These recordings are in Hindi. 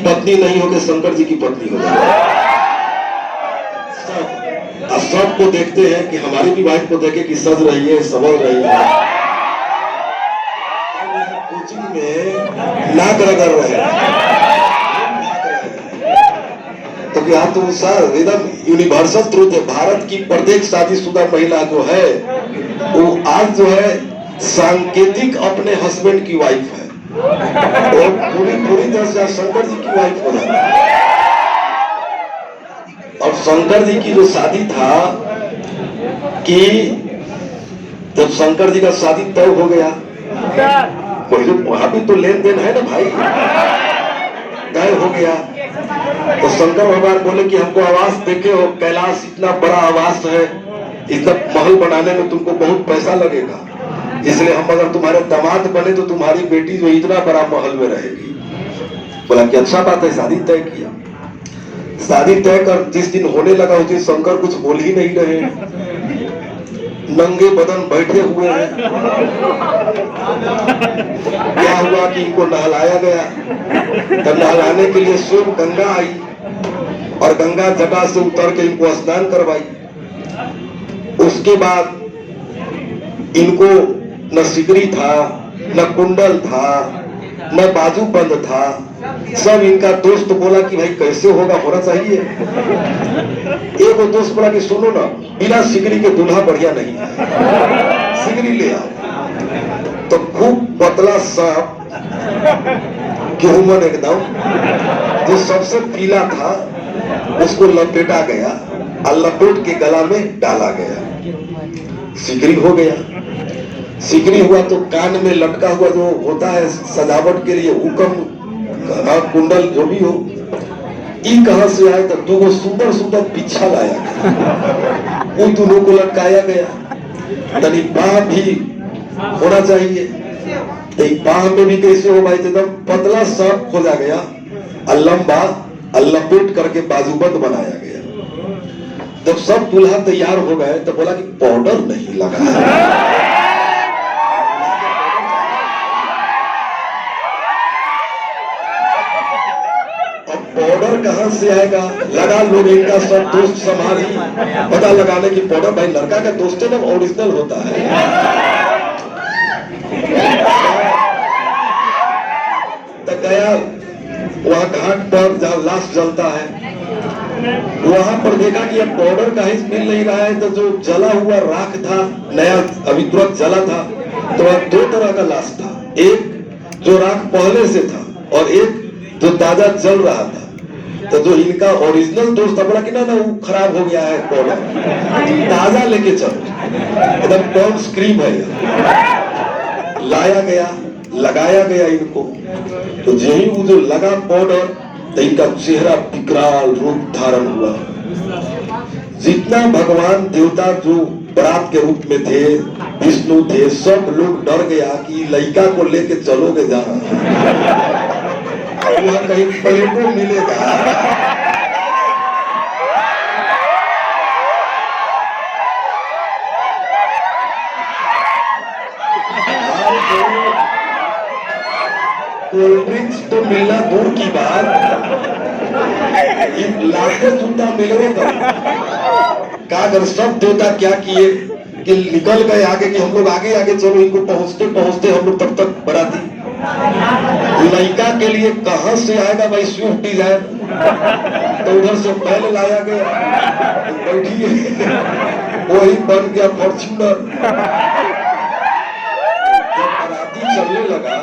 पत्नी नहीं होकर शंकर जी की पत्नी हो जाए। सबको देखते हैं कि हमारी भी वाइफ को देखे कि सज रही है, संवल रही है, कोचिंग में नाक रगड़ रहे हैं। तो क्या तो सर एकदम यूनिवर्सल ट्रूथ है। भारत की प्रत्येक शादीशुदा महिला जो है वो आज जो है सांकेतिक अपने हस्बैंड की वाइफ है, और पूरी तरह से शंकर जी की वाइफ हो जाती है। और शंकर जी की जो शादी था कि जब शंकर जी का शादी तय हो गया, वहां भी तो लेन देन है ना भाई, तय हो गया तो शंकर भगवान बोले कि हमको आवास देखे हो, कैलाश इतना बड़ा आवास है, इतना महल बनाने में तुमको बहुत पैसा लगेगा, इसलिए हम अगर तुम्हारे दामाद बने तो तुम्हारी बेटी जो इतना बड़ा महल में रहेगी। बोला कि अच्छा बात है। शादी तय किया। शादी तय कर जिस दिन होने लगा उस दिन शंकर कुछ बोल ही नहीं रहे, नंगे बदन बैठे हुए हैं। क्या हुआ कि इनको नहलाया गया, तो नहलाने के लिए स्वयं गंगा आई और गंगा जटा से उतर के इनको स्नान करवाई। उसके बाद इनको न सिकरी था, न कुंडल था, न बाजू बंद था। सब इनका दोस्त बोला कि भाई कैसे होगा, होना चाहिए। एक दोस्त बोला कि सुनो ना, बिना सिकरी के दूल्हा बढ़िया नहीं है, सिकरी ले आओ। तो खूब पतला सांप गेहूं एकदम जो सबसे पीला था उसको लपेटा गया और लपेट के गला में डाला गया, सिकरी हो गया। सिकरी हुआ तो कान में लटका हुआ जो होता है सजावट के लिए हुक्म कुंडल जो भी हो, ई कहां से आए तो दो सुंदर सुंदर बिच्छा लाया गया, उन दोनों को लटकाया गया। तनी बाह भी होना चाहिए, तो बाह में भी कैसे हो भाई, एकदम पतला सांप खोजा गया और लंबा और लपेट करके बाजूबंद बनाया गया। जब सब दूल्हा तैयार हो गए तो बोला कि पाउडर नहीं लगा है। पाउडर कहां से आएगा, लगा लोग इनका सब दोस्त संभाली पता लगाने की पाउडर भाई लड़का का दोस्त है ना, ओरिजिनल होता है। तो गया वहां घाट पर जहां लाश जलता है, वहां पर देखा कि अब पाउडर कहीं मिल नहीं रहा है। तो जो जला हुआ राख था, नया अभी तुरंत जला था, तो वहां दो तरह का लाश था, एक जो राख पहले से था और एक जो ताजा जल रहा था। तो जो इनका ओरिजिनल दोस्त था बोला कि ना वो खराब हो गया है पाउडर, ताजा लेके चलो, एकदम पॉन्ड्स क्रीम है। लाया गया, लगाया गया इनको, तो यही वो जो लगा पाउडर तो इनका चेहरा विकराल रूप धारण हुआ। जितना भगवान देवता जो बरात के रूप में थे, विष्णु थे, सब लोग डर गया कि लड़का को लेके चलोगे जहां वहां कहीं प्लेटो मिलेगा। कोल्ड ड्रिंक्स तो मिलना दूर की बात, लाखों जूता मिलने का क्या कर। सब देवता क्या किए कि निकल गए आगे कि हम लोग आगे आगे चलो, इनको पहुंचते पहुंचते हम लोग तब तक बराती लड़का के लिए कहां से आएगा भाई स्विफ्ट डिजायर, तो उधर से पहले लाया गया, बैठिए वही बन गया फॉर्च्यूनर। जब बराती चलने लगा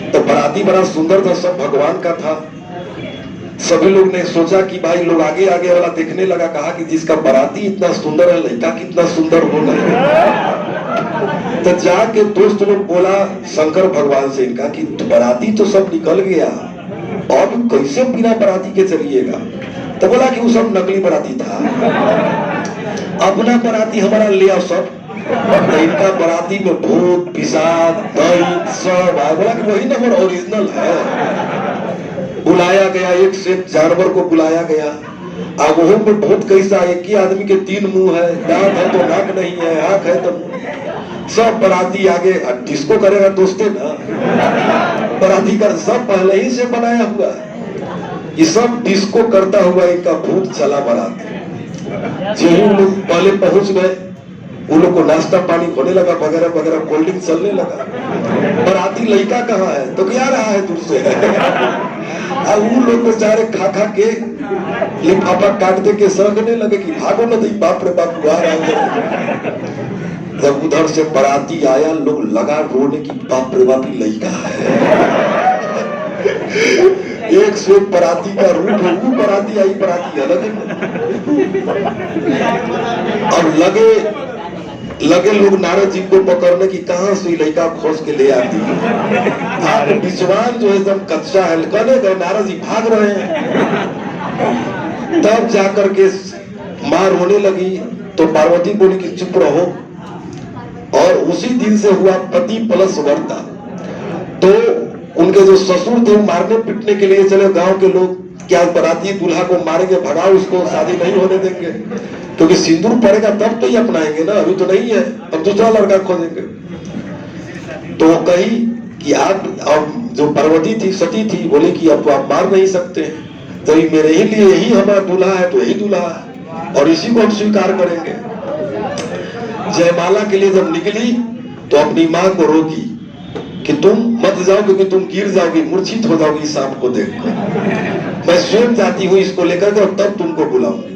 तो बराती बड़ा सुंदर था, सब भगवान का था। सभी लोग ने सोचा कि भाई लोग आगे आगे वाला देखने लगा, कहा कि जिसका बराती इतना सुंदर है लड़का कितना सुंदर होगा। तो जाके दोस्त लोग बोला शंकर भगवान से इनका कि बराती तो सब निकल गया, और कैसे बिना बराती के चलिएगा। तो बोला कि वो सब नकली बराती था, अपना बराती हमारा ले आओ सब। तो इनका बराती में भूत पिशाच दैत सब आया। बोला कि वही नंबर ओरिजिनल है। बुलाया गया, एक से एक जानवर को बुलाया गया। अब वो में बहुत कैसा, एक ही आदमी के 3 मुंह है, दांत है तो नाक नहीं है, आंख है तो सब बराती आगे डिस्को करेगा दोस्ते ना, बराती का सब पहले ही से बनाया हुआ। ये सब डिस्को करता हुआ इनका भूत चला बारात। जो लोग पहले पहुंच गए, उन लोग को नाश्ता पानी होने लगा, वगैरह वगैरह, कोल्ड ड्रिंक चलने लगा। बाराती लड़का कहाँ है तो क्या रहा है दूर से। अब उन लोग बेचारे खा खा के लिफाफा काट दे के सरकने लगे कि भागो न दी, बाप रे बाप आ रहा है। जब उधर से बाराती आया, लोग लगा रोने की, बाप रे बाप लड़का है। एक से एक बाराती का रूप है, वो बाराती आई, बाराती अलग है। अब लगे लोग नारद जी को पकड़ने की, कहां से लड़का खोज के ले आती है। विश्वान जो है एकदम कच्चा है, कहने गए नारद जी भाग रहे हैं। तब जाकर के मां रोने लगी तो पार्वती बोली कि चुप रहो। और उसी दिन से हुआ पति प्लस वर्ता। तो उनके जो ससुर थे वो मारने पीटने के लिए चले। गांव के लोग क्या बाराती दूल्हा को मारेंगे, भगाओ उसको, शादी नहीं होने देंगे, क्योंकि सिंदूर पड़ेगा तब तो ही अपनाएंगे ना, अभी तो नहीं है, अब दूसरा लड़का खोजेंगे। तो कही कि आप, अब जो पार्वती थी, सती थी, बोली कि अब तो आप मार नहीं सकते, तो मेरे ही लिए यही हमारा दूल्हा है, तो यही दूल्हा है और इसी को हम स्वीकार करेंगे। जयमाला के लिए जब निकली तो अपनी मां को रोकी कि तुम मत जाओ, क्योंकि तुम गिर जाओगी, मूर्छित हो जाओगी सांप को देखकर। मैं स्वयं जाती हूँ इसको लेकर के और तब तुमको बुलाऊंगी।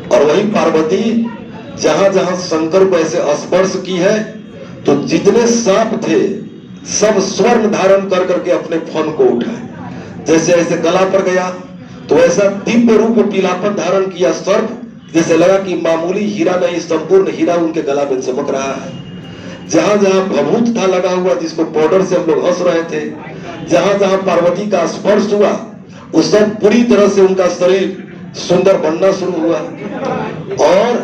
और वही पार्वती जहां जहां शंकर को ऐसे स्पर्श की है, तो जितने सांप थे सब स्वर्ण धारण कर करके अपने फन को उठाए। जैसे ऐसे गला पर गया तो ऐसा दिव्य रूप पीलापन धारण किया सर्प, जैसे लगा कि मामूली हीरा नहीं, संपूर्ण हीरा उनके गला में चमक रहा है। जहां जहां भभूत था लगा हुआ, जिसको पाउडर से हम लोग हंस रहे थे, जहां जहां पार्वती का स्पर्श हुआ, उस सब पूरी तरह से उनका शरीर सुंदर बनना शुरू हुआ। और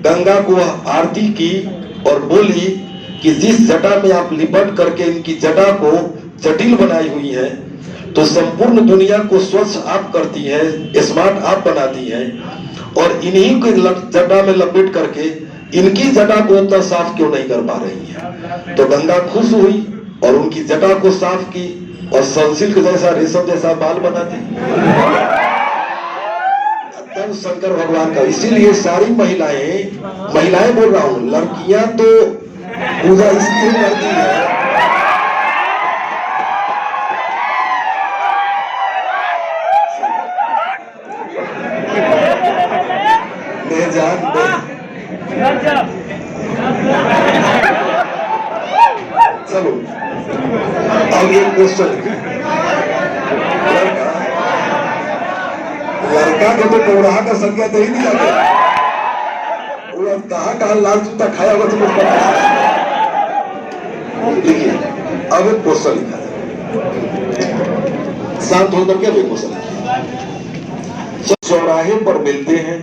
गंगा को आरती की और बोली कि जिस जटा में आप लिपट करके इनकी जटा को जटिल बनाई हुई है, तो संपूर्ण दुनिया को स्वच्छ आप करती है, स्मार्ट आप बनाती है, और इन्हीं के जटा में लपेट करके इनकी जटा को उतना साफ क्यों नहीं कर पा रही है। तो गंगा खुश हुई और उनकी जटा को साफ की और सनसिल्क जैसा, रेशम जैसा बाल बना दी। तब शंकर भगवान का, इसीलिए सारी महिलाएं बोल रहा हूं, लड़कियां तो पूजा इसलिए करती है, मैं जान चलो अब ये क्वेश्चन, लड़का को तो पौराहा का संज्ञा दे ही दिया गया, वो कहाँ लाल जूता खाया होगा तुमको पता है। देखिए अब एक क्वेश्चन लिखा है, शांत होकर के क्वेश्चन लिखा, चौराहे पर मिलते हैं